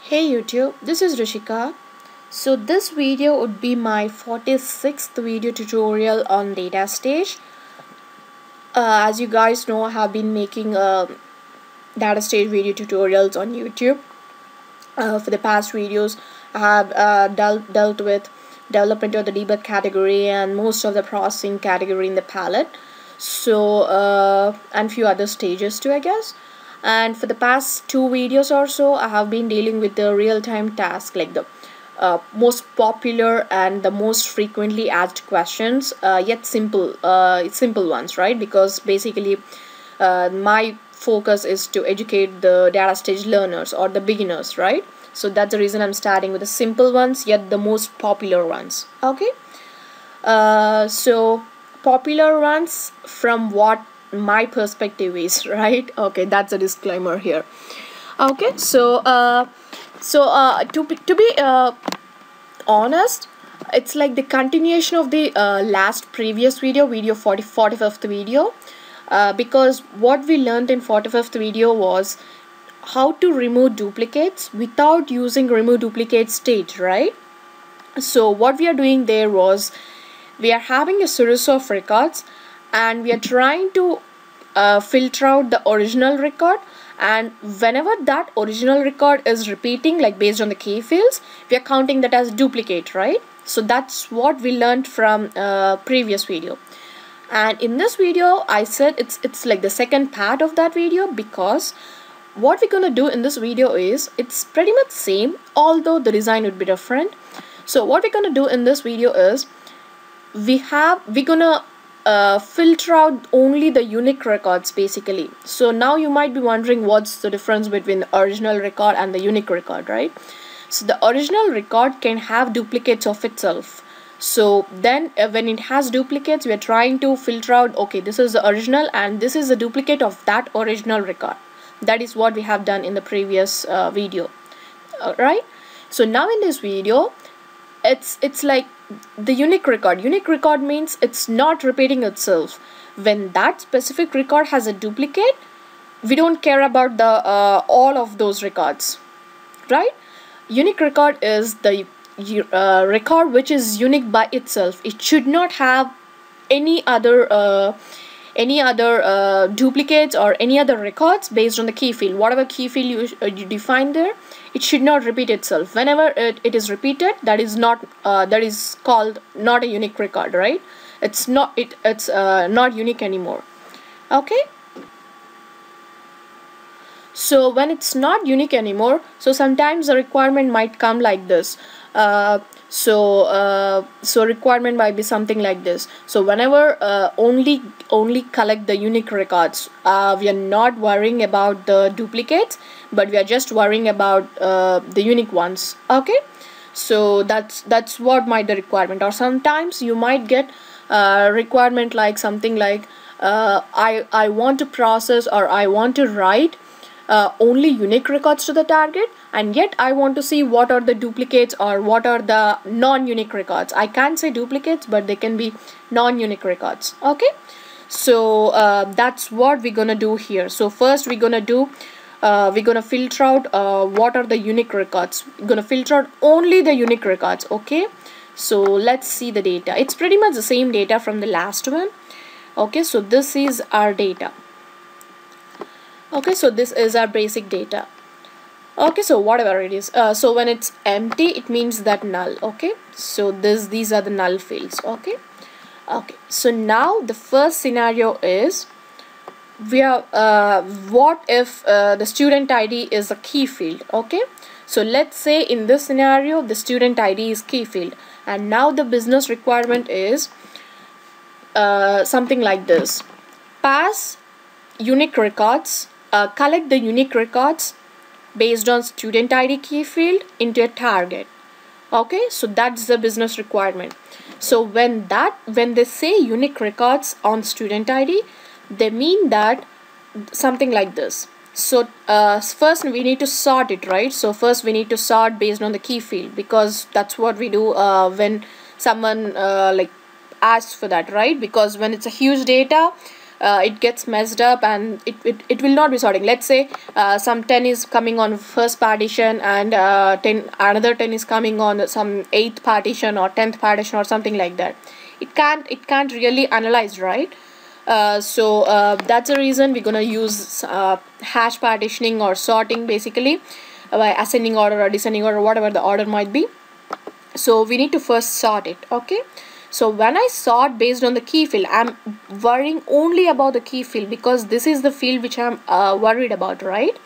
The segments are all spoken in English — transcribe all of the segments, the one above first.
Hey YouTube, this is Rishika. So this video would be my 46th video tutorial on data stage. As you guys know, I have been making data stage video tutorials on YouTube. For the past videos, I have dealt with development of the debug category and most of the processing category in the palette. And few other stages too, I guess. And for the past 2 videos or so, I have been dealing with the real-time task, like the most popular and the most frequently asked questions, yet simple ones, right? Because basically my focus is to educate the data stage learners or the beginners, right? So that's the reason I'm starting with the simple ones, yet the most popular ones. Okay. So popular ones from what my perspective is, right? Okay, that's a disclaimer here. Okay, to be honest, it's like the continuation of the previous video 45th video, because what we learned in 45th video was how to remove duplicates without using remove duplicate state, right? So what we are doing there was we are having a series of records and we are trying to filter out the original record, and whenever that original record is repeating, like based on the key fields, we are counting that as duplicate, right? So that's what we learned from previous video. And in this video I said it's like the second part of that video, because what we're gonna do in this video is it's pretty much same, although the design would be different. So what we're gonna do in this video is we're gonna filter out only the unique records basically. So now you might be wondering what's the difference between the original record and the unique record, right? So the original record can have duplicates of itself. So then when it has duplicates, we are trying to filter out, okay, this is the original and this is a duplicate of that original record. That is what we have done in the previous video, right? So now in this video it's like the unique record means it's not repeating itself. When that specific record has a duplicate, we don't care about the all of those records, right? Unique record is the record which is unique by itself. It should not have any other duplicates or any other records based on the key field. Whatever key field you define there, it should not repeat itself. Whenever it is repeated, that is called not a unique record, right? It's not unique anymore. Okay, so when it's not unique anymore, so sometimes the requirement might come like this. So requirement might be something like this. So whenever only collect the unique records, we are not worrying about the duplicates, but we are just worrying about the unique ones. Okay, so that's what might the requirement. Or sometimes you might get requirement like something like I want to process or I want to write only unique records to the target, and yet I want to see what are the duplicates or what are the non-unique records. I can't say duplicates, but they can be non-unique records. Okay, so that's what we're gonna do here. So first we're gonna filter out what are the unique records. We're gonna filter out only the unique records. Okay, so let's see the data. It's pretty much the same data from the last one. Okay, so this is our data. Okay, so this is our basic data. Okay, so whatever it is, so when it's empty, it means that null. Okay, so these are the null fields. Okay, so now the first scenario is what if the student ID is a key field. Okay, so let's say in this scenario the student ID is key field, and now the business requirement is something like this: pass unique records, collect the unique records based on student ID key field into a target. Okay, so that's the business requirement. So when they say unique records on student ID, they mean that something like this. So first we need to sort it, right? So first we need to sort based on the key field, because that's what we do when someone like asks for that, right? Because when it's a huge data, it gets messed up and it will not be sorting. Let's say some 10 is coming on first partition and 10 another 10 is coming on some 8th partition or 10th partition or something like that. It can't really analyze, right? That's the reason we're gonna use hash partitioning or sorting, basically by ascending order or descending order, whatever the order might be. So we need to first sort it. Okay, so when I sort based on the key field, I'm worrying only about the key field because this is the field which I'm worried about, right?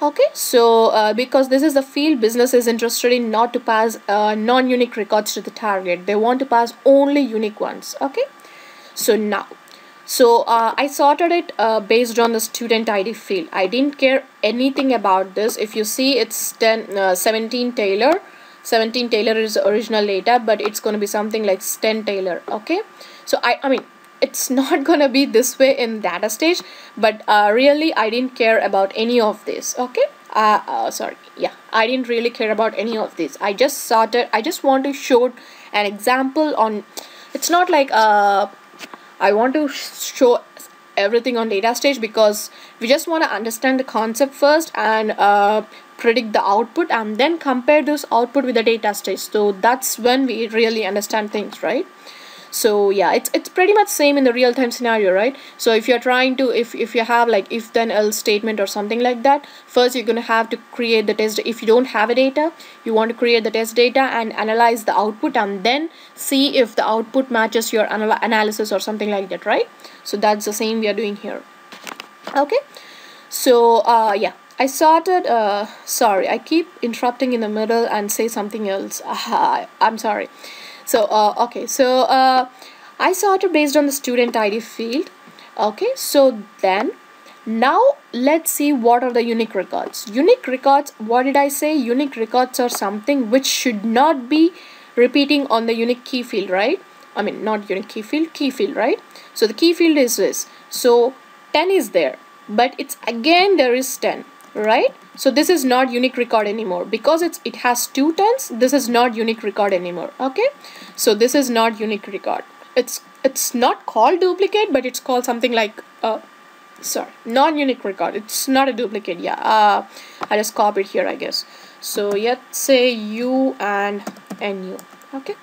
Okay, so because this is the field business is interested in, not to pass non-unique records to the target. They want to pass only unique ones. Okay, so now I sorted it based on the student ID field. I didn't care anything about this. If you see, it's 17 Taylor. 17 Taylor is original data, but it's going to be something like 10 Taylor. Okay, so I mean it's not gonna be this way in data stage, but really I didn't care about any of this. Okay, sorry, yeah, I didn't really care about any of this. I just sorted. I just want to show an example on. It's not like I want to show everything on data stage because we just want to understand the concept first and predict the output and then compare this output with the data stage. So that's when we really understand things, right? So yeah, it's pretty much same in the real-time scenario, right? So if you're trying to, if you have like if then else statement or something like that, first you're going to have to create the test. If you don't have a data, you want to create the test data and analyze the output and then see if the output matches your analysis or something like that, right? So that's the same we are doing here. Okay, so yeah, I sorted sorry, I keep interrupting in the middle and say something else. I'm sorry. So okay, so I sorted based on the student ID field. Okay, so then now let's see what are the unique records. Unique records, what did I say? Unique records are something which should not be repeating on the unique key field, right? I mean not unique key field, right? So the key field is this. So 10 is there, but it's again there is 10, right? So this is not unique record anymore because it has 2 10s. This is not unique record anymore. Okay, so this is not unique record. It's not called duplicate, but it's called something like sorry, non-unique record. It's not a duplicate. Yeah, I just copied here, I guess. So let's say U and NU. Okay,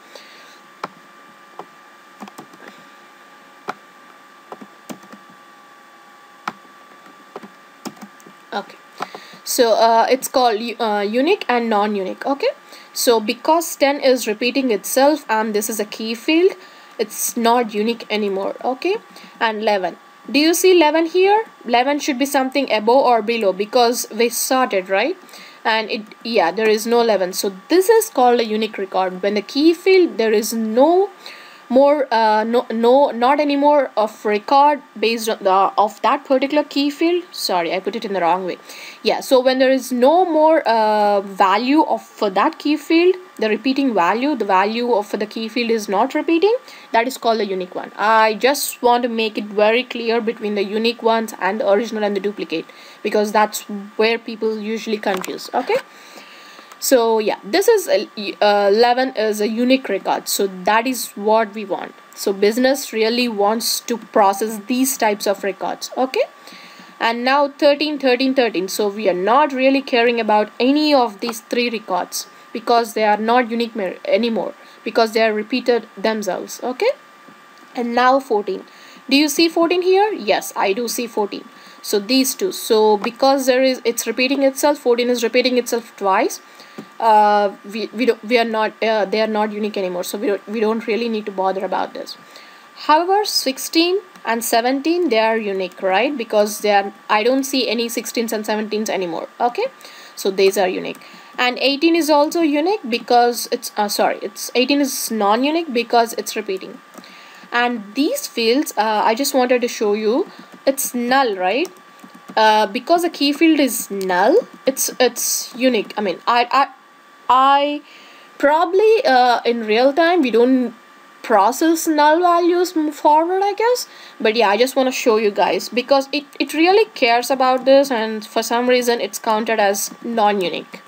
okay, so it's called unique and non-unique. Okay, so because 10 is repeating itself and this is a key field, it's not unique anymore. Okay, and 11, do you see 11 here? 11 should be something above or below because we sorted, right? And it, yeah, there is no 11. So this is called a unique record. When the key field there is no more not anymore of record based on the of that particular key field. Sorry, I put it in the wrong way. Yeah, so when there is no more value of for that key field, the repeating value, the value of the key field is not repeating, that is called a unique one. I just want to make it very clear between the unique ones and the original and the duplicate because that's where people usually confuse. Okay, so yeah, this is 11 is a unique record, so that is what we want. So business really wants to process these types of records. Okay, and now 13 13 13, so we are not really caring about any of these 3 records because they are not unique anymore because they are repeated themselves. Okay, and now 14, do you see 14 here? Yes, I do see 14. So these two, so because it's repeating itself, 14 is repeating itself twice, we are not they are not unique anymore, so we don't really need to bother about this. However, 16 and 17, they are unique, right? Because they are, I don't see any 16s and 17s anymore. Okay, so these are unique. And 18 is also unique because it's sorry, it's 18 is non-unique because it's repeating. And these fields, I just wanted to show you, it's null, right? Because the key field is null, it's unique. I mean, I probably in real time we don't process null values move forward, I guess, but yeah, I just want to show you guys because it really cares about this, and for some reason it's counted as non-unique.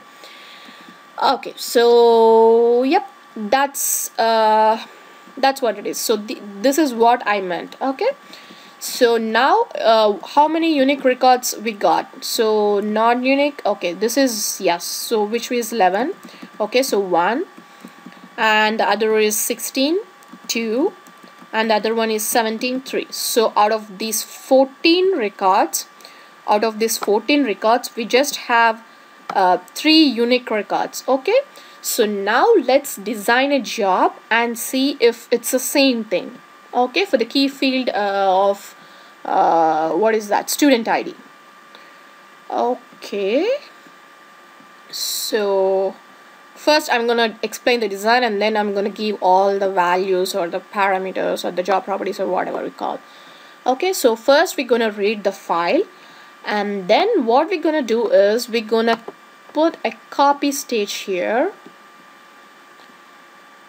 Okay, so yep, that's what it is. So this is what I meant. Okay, So now how many unique records we got? So non-unique, okay, this is, yes, so which is 11. Okay, so 1, and the other is 16, 2, and the other one is 17, 3. So out of these 14 records, we just have 3 unique records. Okay, so now let's design a job and see if it's the same thing. Okay, for the key field of what is that, student ID. Okay, so first I'm gonna explain the design, and then I'm gonna give all the values or the parameters or the job properties or whatever we call. Okay, so first we're gonna read the file, and then what we're gonna do is we're gonna put a copy stage here.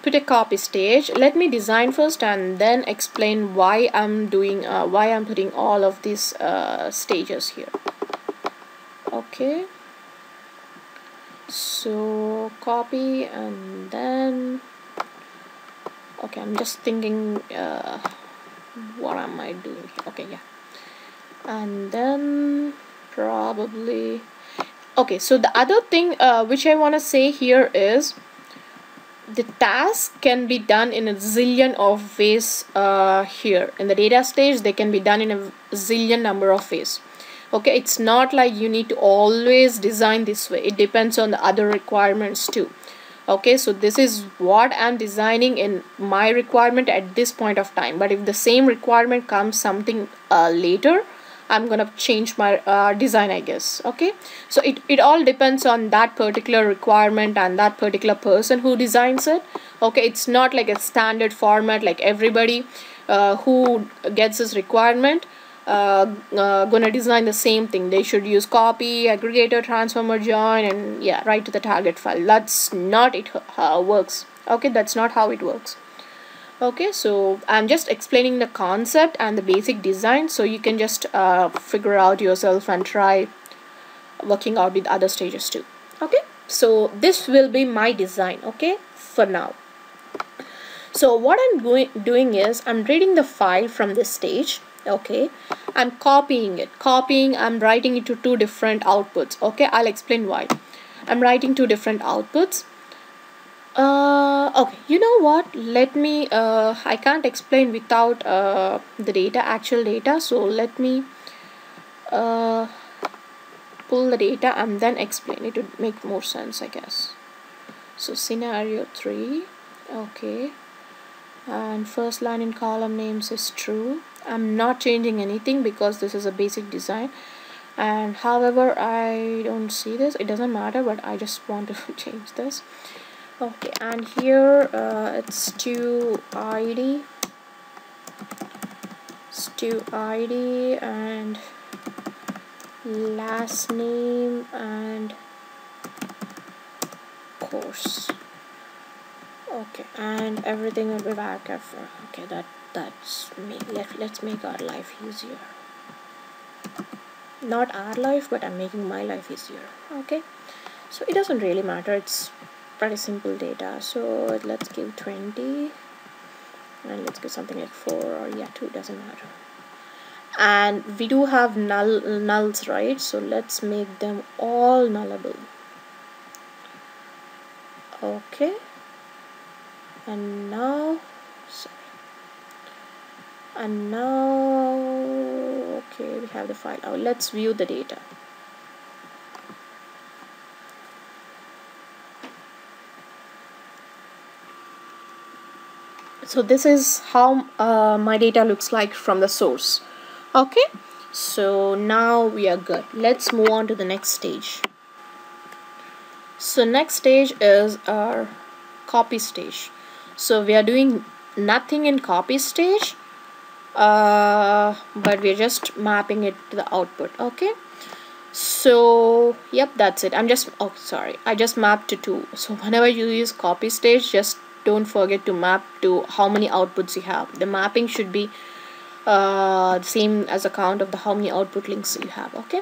Let me design first and then explain why I'm putting all of these stages here. Okay, so copy, and then okay, I'm just thinking what am I doing here? Okay, yeah, and then probably okay, so the other thing which I want to say here is the task can be done in a zillion of ways. Here in the data stage they can be done in a zillion number of ways. Okay, it's not like you need to always design this way, it depends on the other requirements too. Okay, so this is what I'm designing in my requirement at this point of time, but if the same requirement comes something later, I'm gonna change my design, I guess. Okay, so it all depends on that particular requirement and that particular person who designs it. Okay, it's not like a standard format like everybody who gets this requirement gonna design the same thing. They should use copy, aggregator, transformer, join, and yeah, write to the target file. That's not it works. Okay, that's not how it works. Okay, so I'm just explaining the concept and the basic design, so you can just figure out yourself and try working out with other stages too. Okay, so this will be my design, okay, for now. So what I'm doing is I'm reading the file from this stage. Okay, I'm copying, I'm writing it to 2 different outputs. Okay, I'll explain why I'm writing 2 different outputs. Okay, you know what, let me I can't explain without the actual data, so let me pull the data and then explain. It would make more sense, I guess. So scenario 3, okay, and first line in column names is true. I'm not changing anything because this is a basic design, and however I don't see this, it doesn't matter, but I just want to change this. Okay, and here it's stu ID and last name and course. Okay, and everything will be back after. Okay, that's me. Let's make our life easier. Not our life, but I'm making my life easier. Okay, so it doesn't really matter, it's pretty simple data. So let's give 20 and let's give something like 4, or yeah, 2, doesn't matter. And we do have nulls, right? So let's make them all nullable. Okay, and now okay, we have the file. Now let's view the data. So this is how my data looks like from the source. Okay, so now we are good. Let's move on to the next stage. So next stage is our copy stage. So we are doing nothing in copy stage, but we're just mapping it to the output. Okay, so yep, that's it. I just mapped to 2. So whenever you use copy stage, just don't forget to map to how many outputs you have. The mapping should be the same as a count of the how many output links you have. Okay,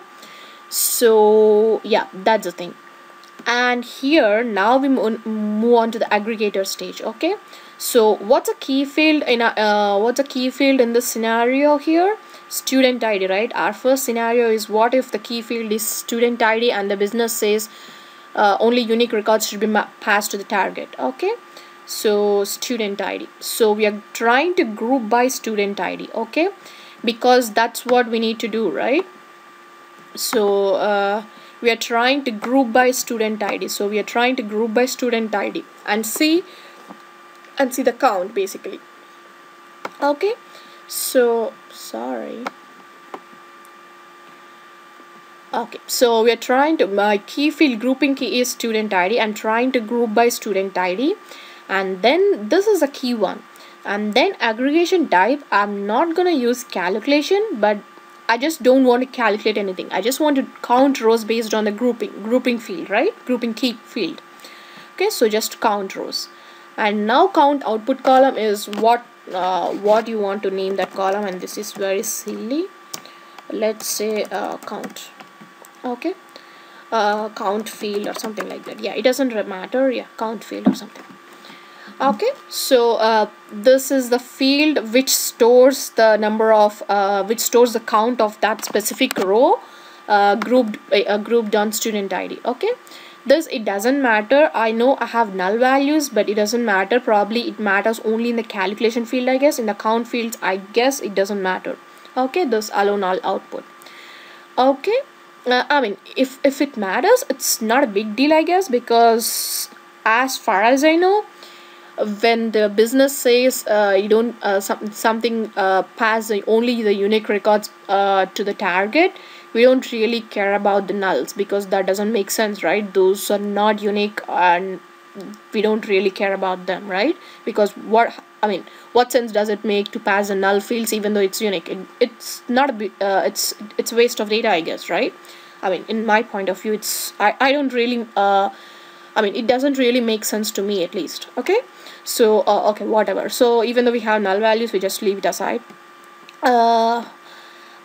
so yeah, that's the thing. And here now we move on to the aggregator stage. Okay, so what's a key field in this scenario here? student ID, right? Our first scenario is, what if the key field is student ID and the business says only unique records should be passed to the target. Okay, so student ID. So we are trying to group by student ID, okay, because that's what we need to do, right? So we are trying to group by student ID. So we are trying to group by student ID and see the count basically. Okay, so sorry. Okay, so we are trying to, my key field grouping key is student ID. I'm trying to group by student ID, and then this is a key one, and then aggregation type. I'm not gonna use calculation, but I just don't want to calculate anything. I just want to count rows based on the grouping field, right? Grouping key field. Okay, so just count rows, and now count output column is what you want to name that column, and this is very silly. Let's say count. Okay, count field or something like that. Yeah, it doesn't matter. Yeah, count field or something. Okay, so this is the field which stores the number of which stores the count of that specific row grouped on student ID. Okay, this, it doesn't matter. I know I have null values, but it doesn't matter. Probably it matters only in the calculation field, I guess. In the count fields, I guess it doesn't matter. Okay, this allow null output. Okay, I mean, if it matters, it's not a big deal, I guess, because as far as I know, when the business says you don't something pass only the unique records to the target, we don't really care about the nulls, because that doesn't make sense, right? Those are not unique and we don't really care about them, right? Because what sense does it make to pass the null fields even though it's unique? It's not a it's a waste of data, I guess, right? I mean, in my point of view, I don't really it doesn't really make sense to me, at least. Okay, so okay, whatever. So even though we have null values, we just leave it aside.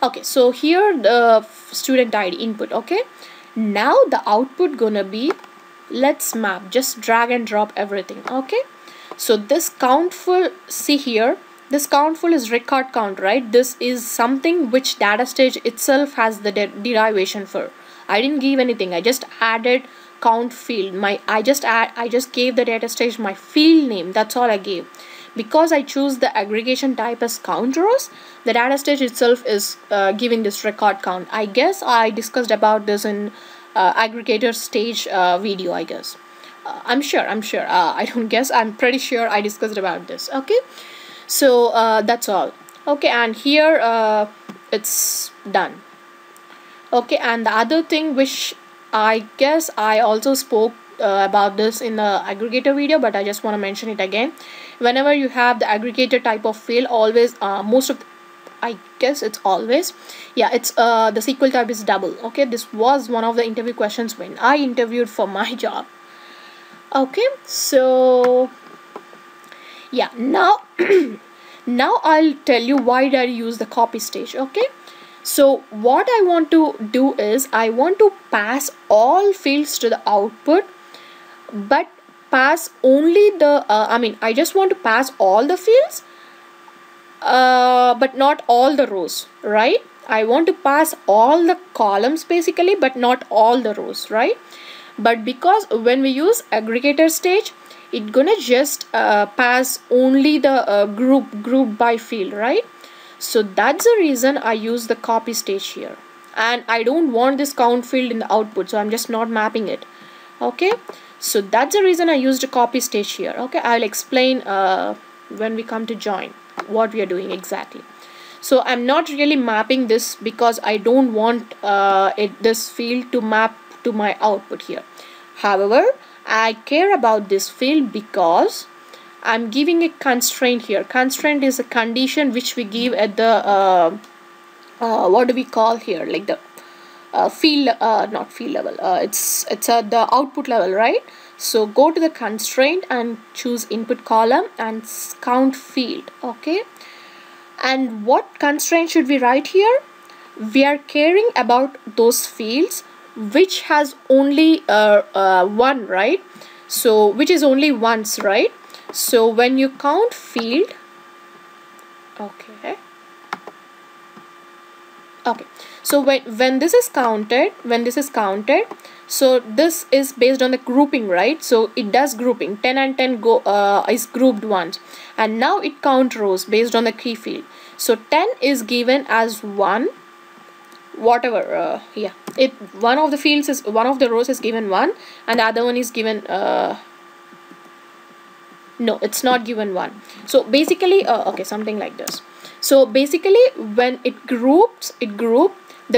Okay, so here the student ID input. Okay, now the output gonna be, let's map, just drag and drop everything. Okay, so this countful, see here, this countful is record count, right? This is something which data stage itself has the derivation for. I didn't give anything, I just added count field. I just gave the data stage my field name. That's all I gave. Because I choose the aggregation type as count rows, the data stage itself is giving this record count. I guess I discussed about this in aggregator stage video, I guess. I'm sure I don't guess, I'm pretty sure I discussed about this. Okay, so that's all. Okay, and here it's done. Okay, and the other thing which I guess I also spoke about this in the aggregator video, but I just want to mention it again. Whenever you have the aggregator type of field, always I guess it's always, yeah, it's the SQL type is double. Okay, this was one of the interview questions when I interviewed for my job. Okay, so yeah, now now I'll tell you why did I use the copy stage. Okay, so what I want to do is I want to pass all fields to the output, but pass only the I just want to pass all the fields but not all the rows, right? I want to pass all the columns basically, but not all the rows, right? But because when we use aggregator stage, it's gonna just pass only the group by field, right? So that's the reason I use the copy stage here, and I don't want this count field in the output, so I'm just not mapping it. Okay, so that's the reason I used a copy stage here. Okay, I'll explain when we come to join what we are doing exactly. So I'm not really mapping this because I don't want this field to map to my output here. However, I care about this field because I'm giving a constraint here. Constraint is a condition which we give at the what do we call here, like the field, not field level, it's at the output level, right? So go to the constraint and choose input column and count field. Okay, and what constraint should we write here? We are caring about those fields which has only one, right? So which is only once, right? So when you count field, okay, Okay, so when this is counted, so this is based on the grouping, right? So it does grouping. 10 and 10 go is grouped once, and now it count rows based on the key field. So 10 is given as 1, whatever, yeah, it one of the fields is, one of the rows is given 1, and the other one is given no, it's not given 1. So basically okay, something like this. So basically when it groups, the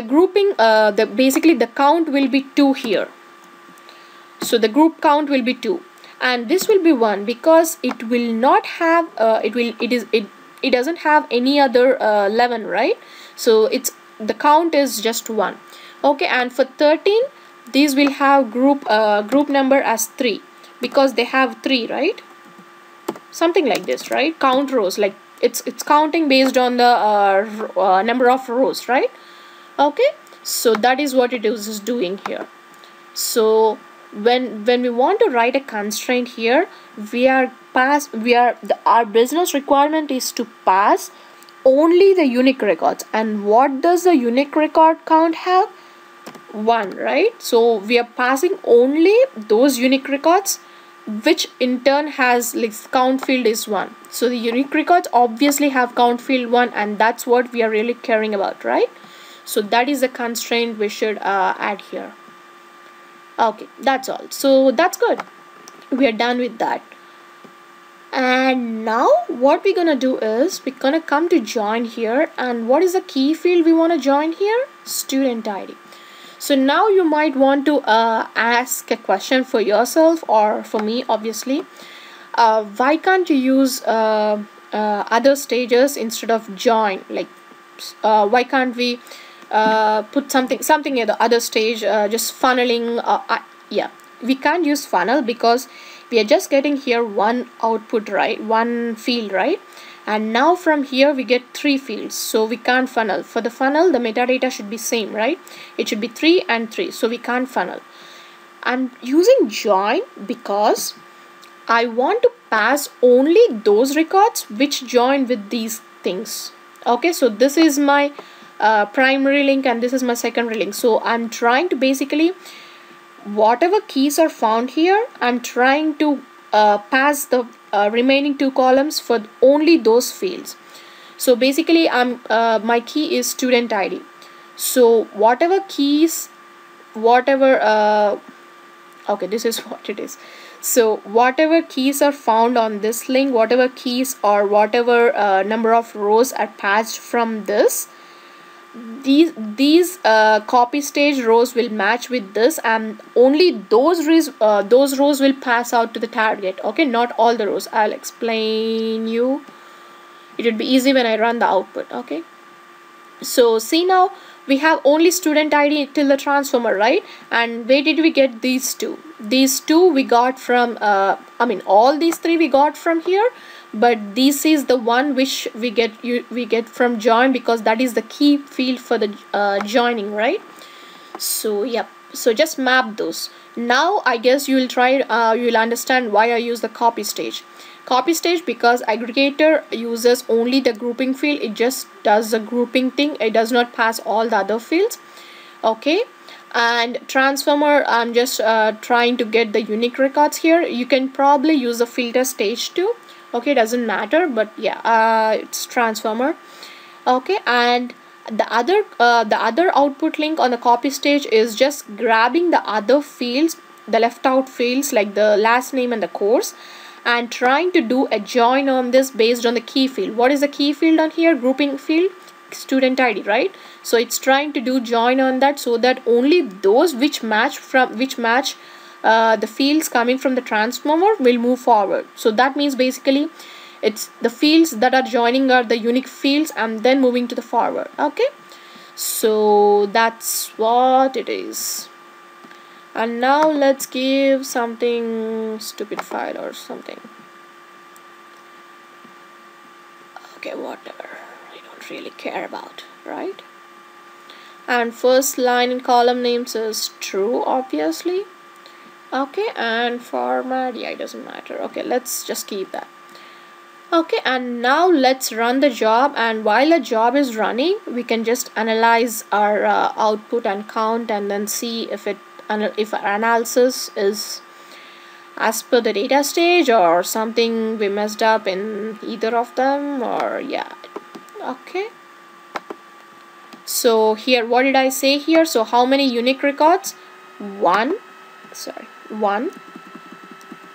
grouping, the basically the count will be 2 here. So the group count will be 2, and this will be 1 because it will not have it doesn't have any other 11, right? So it's, the count is just 1. Okay, and for 13, these will have group number as 3 because they have 3, right? Something like this, right? Count rows, like it's counting based on the number of rows, right? Okay, so that is what it is doing here. So when we want to write a constraint here, our business requirement is to pass only the unique records. And what does the unique record count have? 1, right? So we are passing only those unique records, which in turn has, like, count field is 1. So the unique records obviously have count field 1, and that's what we are really caring about, right? So that is the constraint we should add here. Okay, that's all. So that's good, we are done with that. And now what we're gonna do is we're gonna come to join here, and what is the key field we want to join here? Student ID. So now you might want to ask a question for yourself, or for me obviously, why can't you use other stages instead of join? Like why can't we put something at the other stage, just funneling? Yeah, we can't use funnel because we are just getting here one output, right? One field, right? And now from here we get 3 fields, so we can't funnel. For the funnel, the metadata should be same, right? It should be 3 and 3, so we can't funnel. I'm using join because I want to pass only those records which join with these things. Okay, so this is my primary link and this is my secondary link. So I'm trying to basically, whatever keys are found here, I'm trying to pass the remaining 2 columns for only those fields. So basically my key is student ID. So whatever keys, okay, this is what it is. So whatever keys are found on this link, whatever keys or whatever number of rows are passed from this, these copy stage rows will match with this, and only those rows will pass out to the target. Okay, not all the rows. I'll explain you. It would be easy when I run the output. Okay, so see, now we have only student ID till the transformer, right? And where did we get these 2? These 2 we got from all these 3 we got from here, but this is the one which we get from join, because that is the key field for the joining, right? So yep, so just map those. Now I guess you will understand why I use the copy stage because aggregator uses only the grouping field. It just does the grouping thing, it does not pass all the other fields. Okay, and transformer, I'm just trying to get the unique records here. You can probably use the filter stage too. Okay, doesn't matter, but yeah, it's transformer. Okay, and the other output link on the copy stage is just grabbing the other fields, the left out fields like the last name and the course, and trying to do a join on this based on the key field. What is the key field on here? Grouping field, student ID, right? So it's trying to do join on that, so that only those which match the fields coming from the transformer will move forward. So that means basically it's the fields that are joining are the unique fields and then moving to the forward. Okay, so that's what it is. And now let's give something stupid file or something. Okay, whatever, I don't really care about, right? And first line in column names is true, obviously. Okay, and format, yeah, it doesn't matter. Okay, let's just keep that. Okay, and now let's run the job, and while the job is running we can just analyze our output and count, and then see if our analysis is as per the data stage or something we messed up in either of them, or yeah. Okay, so here what did I say here? So how many unique records? One,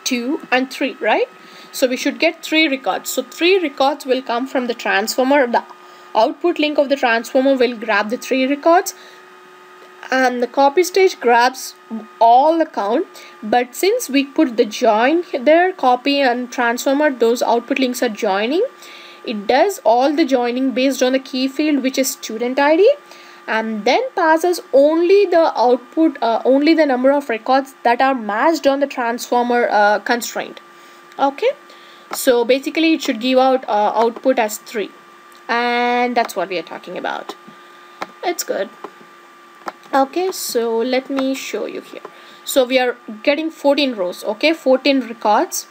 2 and 3, right? So we should get 3 records. So 3 records will come from the transformer. The output link of the transformer will grab the 3 records, and the copy stage grabs all the count. But since we put the join there, copy and transformer, those output links are joining, it does all the joining based on the key field, which is student ID, and then passes only the output, only the number of records that are matched on the transformer constraint. Okay, so basically it should give out output as 3, and that's what we are talking about. It's good. Okay, so let me show you here. So we are getting 14 rows, okay, 14 records,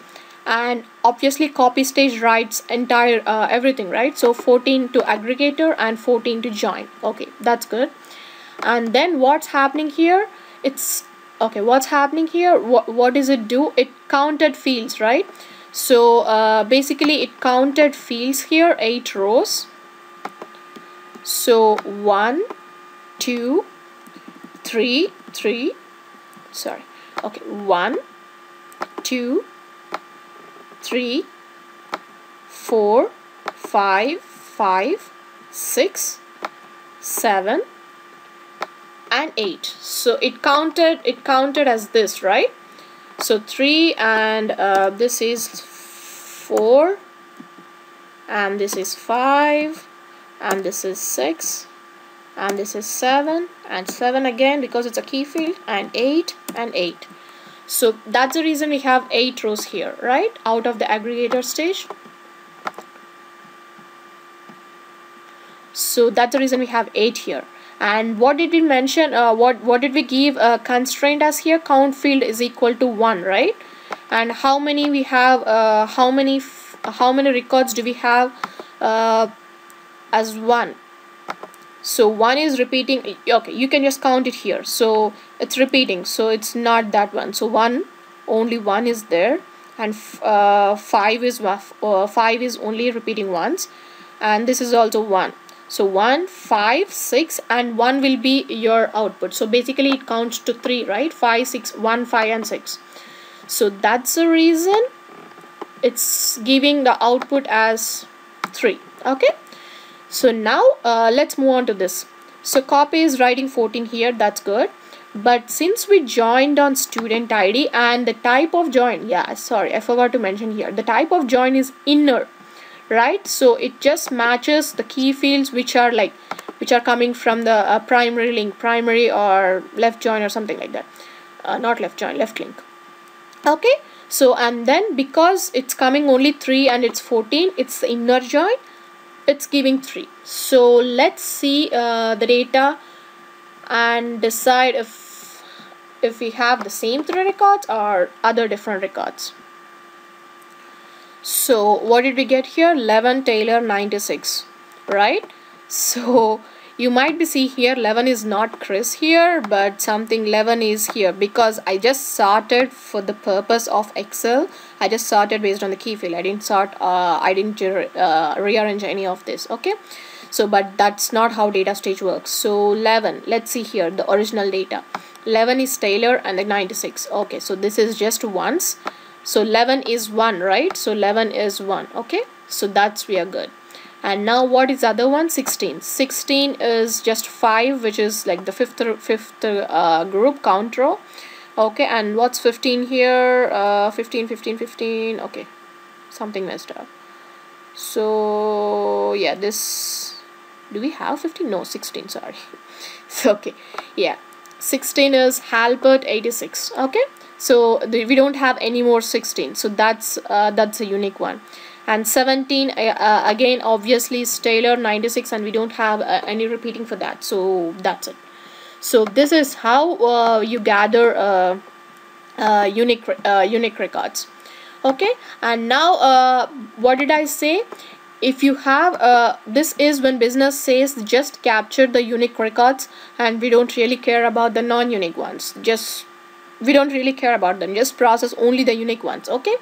and obviously copy stage writes entire everything, right? So 14 to aggregator and 14 to join. Okay, that's good. And then what's happening here? What's happening here? What does it do? It counted fields, right? So basically it counted fields here, 8 rows. So 1 2 3 1 2 3 4 5 6 7 and 8. So it counted as this, right? So 3, and this is 4, and this is 5, and this is 6, and this is 7, and 7 again because it's a key field, and 8 and 8. So that's the reason we have 8 rows here, right, out of the aggregator stage. So that's the reason we have 8 here. And what did we mention, what did we give a constraint as here? Count field is equal to 1, right? And how many we have, how many records do we have as 1? So 1 is repeating. Okay, you can just count it here. So it's repeating, so it's not that one. So only 1 is there, and 5 is only repeating once, and this is also 1. So 1, 5, 6, and 1 will be your output. So basically it counts to 3, right? 5, 6, 1, 5, and 6. So that's the reason it's giving the output as 3. Okay, so now let's move on to this. So copy is writing 14 here, that's good. But since we joined on student ID, and the type of join, yeah, sorry, I forgot to mention here, the type of join is inner, right? So it just matches the key fields which are coming from the primary link, primary or left join or something like that. Not left join, left link. Okay, so and then because it's coming only 3 and it's 14, it's the inner join, it's giving 3. So let's see the data and decide if we have the same 3 records or other different records. So what did we get here? 11 Taylor 96, right? So you might be see here 11 is not Chris here, but something 11 is here because I just sorted for the purpose of Excel. I just sorted based on the key field. I didn't sort, I didn't rearrange any of this. Okay, so but that's not how data stage works. So 11, let's see here the original data. 11 is Taylor and the 96. Okay, so this is just once. So 11 is 1, right? So 11 is 1. Okay, so that's we are good. And now what is the other one? 16. 16 is just 5, which is like the fifth group count row. Okay, and what's 15 here? 15. Okay, something messed up. So yeah, this, do we have 15? No, 16, sorry. So okay, yeah, 16 is Halbert 86. Okay, so we don't have any more 16, so that's a unique one. And 17 again obviously is Taylor 96, and we don't have any repeating for that, so that's it. So this is how you gather unique records. Okay, and now what did I say? If you have this is when business says just capture the unique records, and we don't really care about the non-unique ones. Just we don't really care about them, just process only the unique ones. Okay,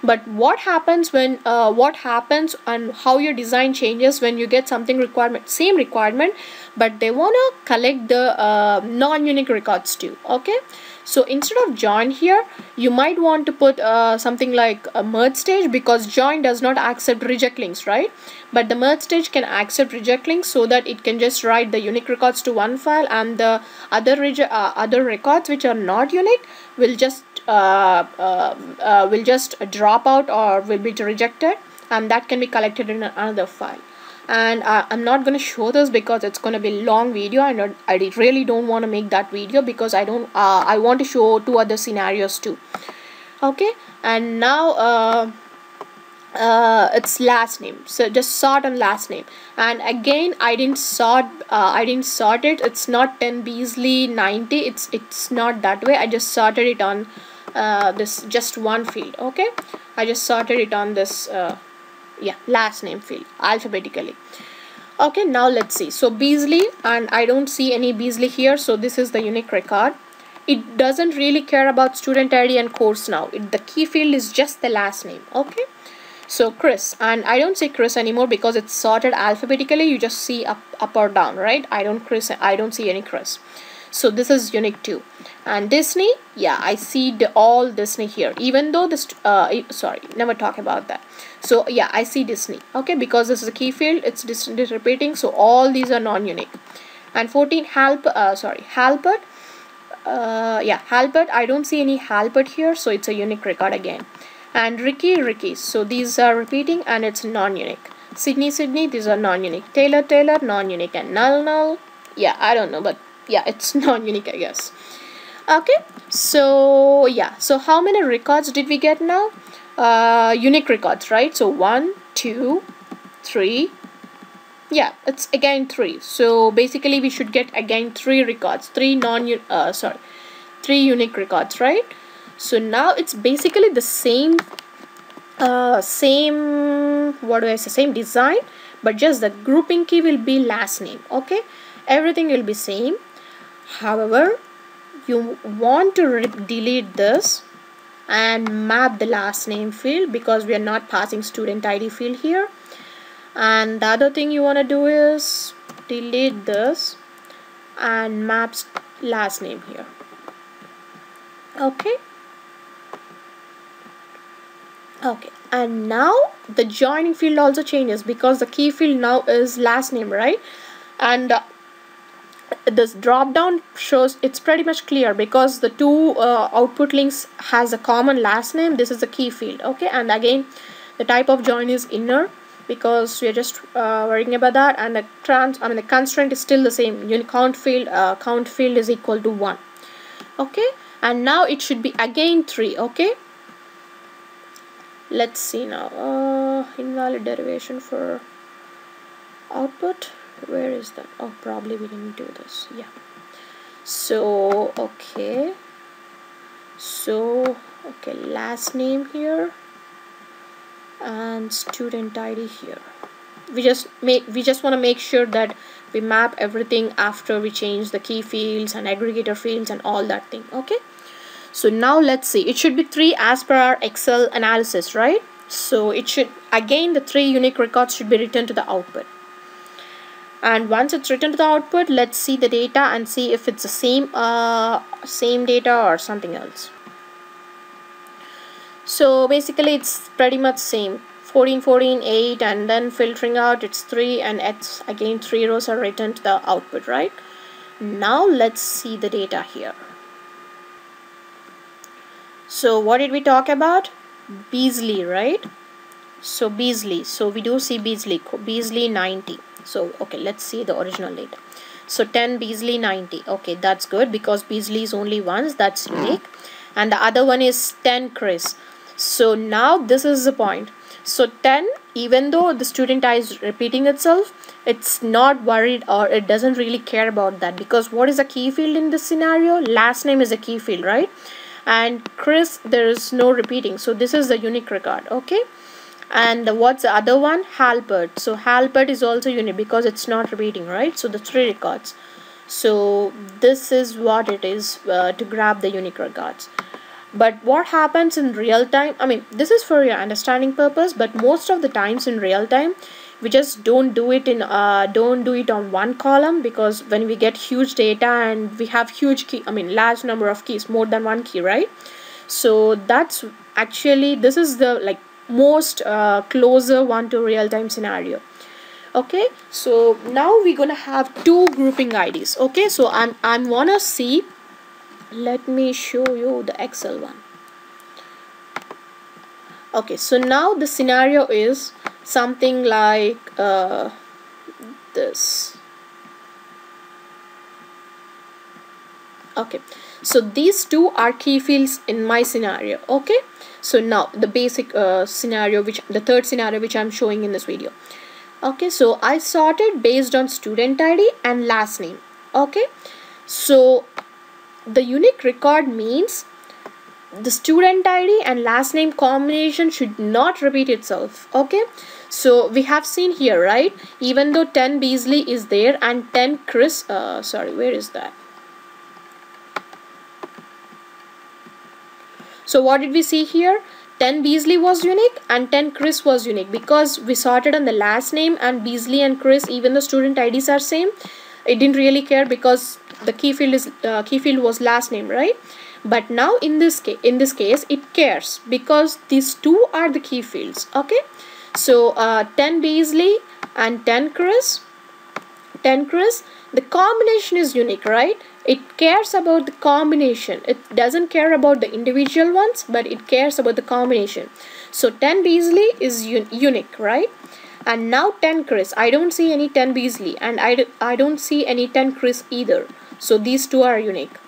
but what happens when what happens and how your design changes when you get something requirement, same requirement, but they want to collect the non-unique records too. Okay, so instead of join here, you might want to put something like a merge stage, because join does not accept reject links, right? But the merge stage can accept reject links, so that it can just write the unique records to one file, and the other records which are not unique will just drop out or will be rejected, and that can be collected in another file. And I'm not going to show this because it's going to be a long video, and I really don't want to make that video, because I want to show two other scenarios too. Okay, and now it's last name, so just sort on last name. And again, I didn't sort it. It's not 10 Beasley 90, it's not that way. I just sorted it on this just one field. Okay, I just sorted it on this yeah, last name field alphabetically. Okay, now let's see. So Beasley, and I don't see any Beasley here, so this is the unique record. It doesn't really care about student ID and course now. The key field is just the last name. Okay, so Chris, and I don't see Chris anymore because it's sorted alphabetically. You just see up or down, right? I don't see any Chris. So this is unique too. And Disney, yeah, I see all Disney here, even though this sorry, never talk about that. So yeah, I see Disney. Okay, because this is a key field, it's repeating, so all these are non-unique. And 14 Halbert, yeah, Halbert, I don't see any Halbert here, so it's a unique record again. And Ricky, so these are repeating and it's non-unique. Sydney, these are non-unique. Taylor, non-unique. And null, yeah, I don't know, but yeah, it's non-unique, I guess. Okay, so yeah, so how many records did we get now? Unique records, right? So 1, 2, 3, yeah, it's again 3. So basically we should get again 3 records, 3 unique records, right? So now it's basically the same same design, but just the grouping key will be last name. Okay, everything will be same. However, you want to delete this and map the last name field, because we are not passing student ID field here. And the other thing you want to do is delete this and map last name here. Okay, and now the joining field also changes, because the key field now is last name, right? And this drop down shows it's pretty much clear, because the two output links has a common last name. This is the key field. Okay, and again the type of join is inner, because we are just worrying about that. And the constraint is still the same. Count field is equal to 1. Okay, and now it should be again 3. Okay, let's see now. Invalid derivation for output, where is that? Oh, probably we didn't do this. Yeah, so okay, last name here and student ID here. We just want to make sure that we map everything after we change the key fields and aggregator fields and all that thing. Okay, so now let's see. It should be 3 as per our Excel analysis, right? So it should, again, the 3 unique records should be written to the output. And once it's written to the output, let's see the data and see if it's the same data or something else. So basically it's pretty much same. 14, 8, and then filtering out, it's 3, and it's again 3 rows are written to the output, right? Now let's see the data here. So what did we talk about? Beasley, right? So Beasley, so we do see Beasley 90. So okay, let's see the original data. So 10 Beasley 90. Okay, that's good, because Beasley is only once, that's unique. And the other one is 10 Chris. So now this is the point. So 10, even though the student I is repeating itself, it's not worried, or it doesn't really care about that, because what is a key field in this scenario? Last name is a key field, right? and Chris, there is no repeating, so this is the unique record. Okay, and what's the other one? Halbert. So Halbert is also unique because it's not repeating, right? So the 3 records. So this is what it is to grab the unique records. But what happens in real time, I mean, this is for your understanding purpose, but most of the times in real time we just don't do it on one column, because when we get huge data and we have huge key, I mean large number of keys, more than one key, right? So that's actually, this is the like most closer one to real time scenario. Okay, so now we're gonna have 2 grouping IDs. Okay, so I'm wanna see, let me show you the Excel one. Okay, so now the scenario is something like this. Okay, so these 2 are key fields in my scenario. Okay, so now the basic scenario, which the third scenario which I'm showing in this video. Okay, so I sorted based on student ID and last name. Okay, so the unique record means the student ID and last name combination should not repeat itself. Okay, so we have seen here, right, even though 10 Beasley is there and 10 Chris, sorry, where is that? So what did we see here? 10 Beasley was unique and 10 Chris was unique because we sorted on the last name, and Beasley and Chris, even the student IDs are same, it didn't really care because the key field was last name, right? But now in this case it cares because these 2 are the key fields. Okay, so 10 Beasley and 10 Chris, the combination is unique, right? It cares about the combination. It doesn't care about the individual ones, but it cares about the combination. So 10 Beasley is unique, right? And now 10 Chris, I don't see any 10 Beasley, and I don't see any 10 Chris either. So these 2 are unique.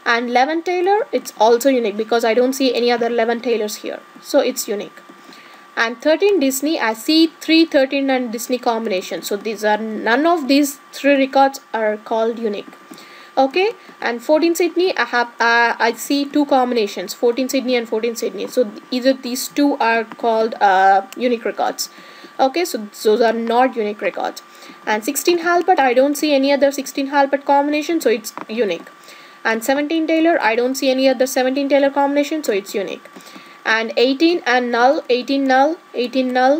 And 11 Taylor, it's also unique because I don't see any other 11 Taylors here. So it's unique. And 13 Disney, I see 3 13 and Disney combinations. So these are, none of these 3 records are called unique. Okay, and 14 Sydney, I see 2 combinations, 14 Sydney and 14 Sydney. So either these 2 are called unique records. Okay, so those are not unique records. And 16 Halbert, I don't see any other 16 Halbert combination, so it's unique. And 17 Taylor, I don't see any other 17 Taylor combination, so it's unique. And 18 and null, 18 null,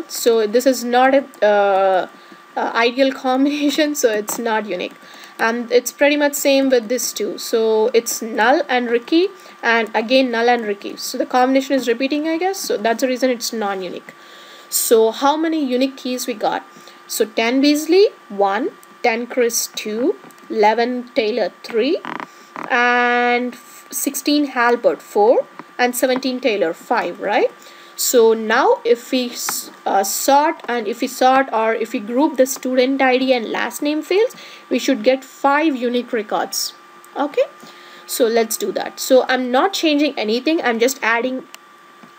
so this is not a ideal combination, so it's not unique. And it's pretty much same with this 2, so it's null and Ricky, and again null and Ricky, so the combination is repeating, I guess, so that's the reason it's non-unique. So how many unique keys we got? So 10 Beasley 1, 10 Chris 2, 11 Taylor 3, and 16 Halbert 4, and 17 Taylor 5, right? So now if we sort or if we group the student ID and last name fields, we should get 5 unique records. Okay, so let's do that. So I'm not changing anything, I'm just adding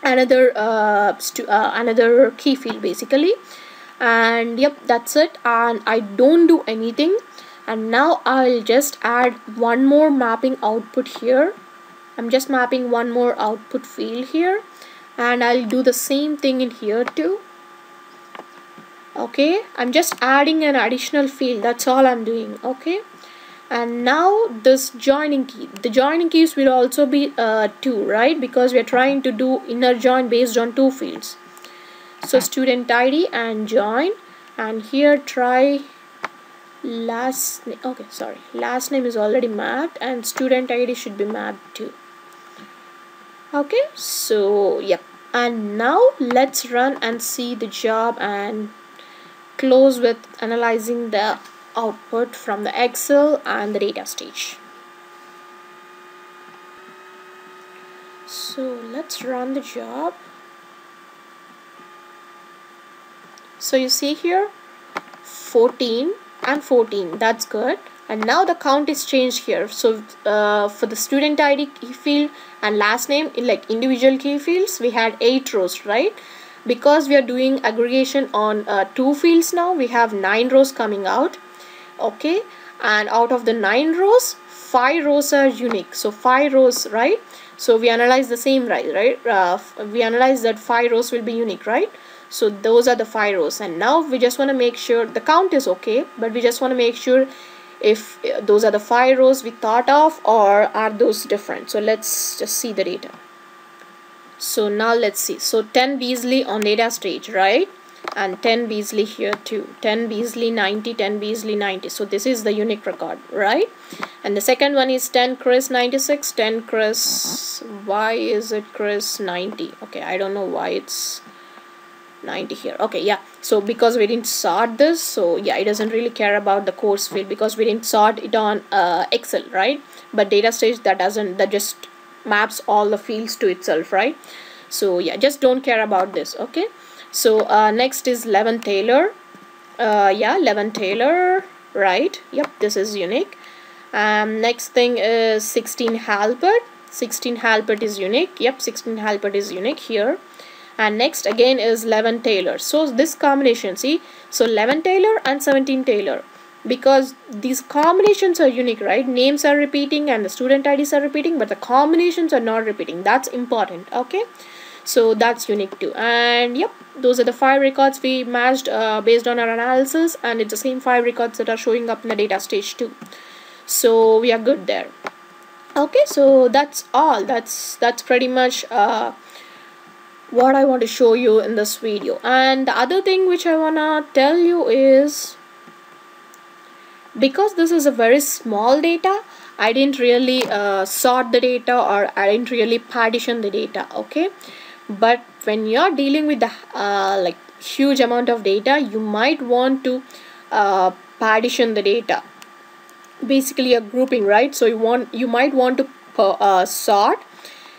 another another key field basically, and yep, that's it. And I don't do anything, and now I'll just add one more mapping output here. I'm just mapping one more output field here, and I'll do the same thing in here too. Okay, I'm just adding an additional field, that's all I'm doing. Okay, and now this joining key, the joining keys will also be 2, right, because we are trying to do inner join based on 2 fields. So student ID and join, and here try last name. Okay, sorry, last name is already mapped and student ID should be mapped too. Okay, so yep, and now let's run and see the job and close with analyzing the output from the Excel and the data stage. So let's run the job. So you see here 14 and 14, that's good. And now the count is changed here. So for the student ID key field and last name, in like individual key fields, we had 8 rows, right? Because we are doing aggregation on 2 fields now, we have 9 rows coming out. Okay, and out of the 9 rows, 5 rows are unique. So 5 rows, right? So we analyze the same, right? We analyze that 5 rows will be unique, right? So those are the 5 rows, and now we just want to make sure the count is okay, but we just want to make sure if those are the 5 rows we thought of, or are those different. So let's just see the data. So now let's see. So 10 Beasley on data stage, right? And 10 Beasley here too. 10 Beasley 90, 10 Beasley 90. So this is the unique record, right? And the second one is 10 Chris 96, 10 Chris. Why is it Chris 90? Okay, I don't know why it's 90 here. Okay, yeah. So because we didn't sort this, so yeah, it doesn't really care about the course field because we didn't sort it on Excel, right? But data stage, that just maps all the fields to itself, right? So yeah, just don't care about this. Okay, so next is 11 Taylor. Yeah, 11 Taylor, right? Yep, this is unique. Next thing is 16 Halbert. 16 Halbert is unique. Yep, 16 Halbert is unique here. And next again is 11 Taylor. So this combination, see, so 11 Taylor and 17 Taylor, because these combinations are unique, right? Names are repeating and the student IDs are repeating, but the combinations are not repeating. That's important. Okay, so that's unique too. And yep, those are the 5 records we matched based on our analysis, and it's the same 5 records that are showing up in the data stage too. So we are good there. Okay, so that's all. That's pretty much what I want to show you in this video. And the other thing which I wanna tell you is, because this is a very small data, I didn't really sort the data, or I didn't really partition the data. Okay, but when you're dealing with the like huge amount of data, you might want to partition the data, basically a grouping, right? So you might want to sort.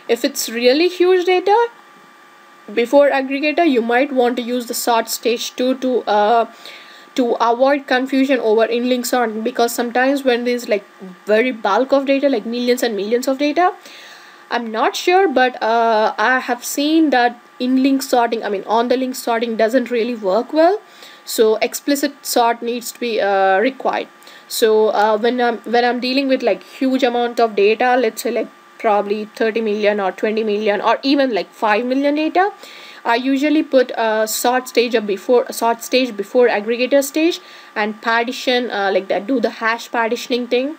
If it's really huge data, before aggregator, you might want to use the sort stage 2 to avoid confusion over in-link sorting, because sometimes when there's like very bulk of data, like millions and millions of data, I'm not sure, but I have seen that in-link sorting, I mean on the link sorting, doesn't really work well. So explicit sort needs to be required. So when I'm dealing with like huge amount of data, let's say like probably 30 million or 20 million or even like 5 million data, I usually put a sort stage before aggregator stage, and partition like that, do the hash partitioning thing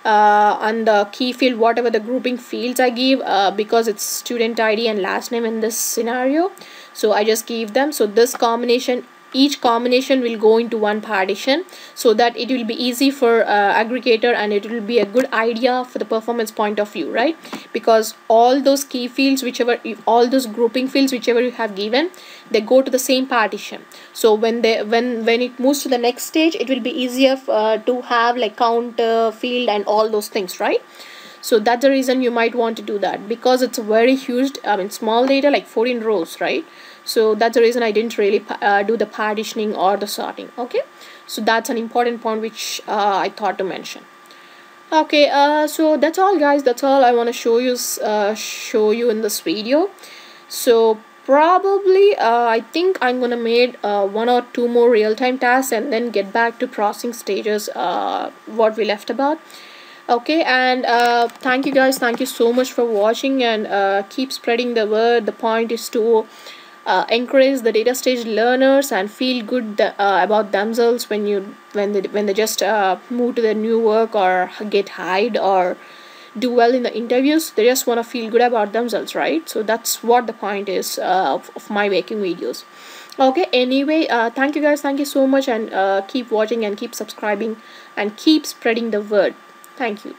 on the key field, whatever the grouping fields I give, because it's student ID and last name in this scenario, so I just give them. So this combination, each combination will go into one partition, so that it will be easy for aggregator, and it will be a good idea for the performance point of view, right? Because all those key fields, all those grouping fields whichever you have given, they go to the same partition. So when it moves to the next stage, it will be easier to have like count field and all those things, right? So that's the reason you might want to do that, because it's a very huge, I mean small data, like 14 rows, right? So that's the reason I didn't really do the partitioning or the sorting. Okay, so that's an important point which I thought to mention. Okay, so that's all guys, that's all I want to show you in this video. So probably I think I'm gonna make 1 or 2 more real-time tasks and then get back to processing stages, what we left about. Okay, and thank you guys, thank you so much for watching, and keep spreading the word. The point is to encourage the data stage learners and feel good about themselves when they just move to the new work or get hired or do well in the interviews. They just want to feel good about themselves, right? So that's what the point is of my making videos. Okay, anyway, thank you guys, thank you so much, and keep watching and keep subscribing and keep spreading the word. Thank you.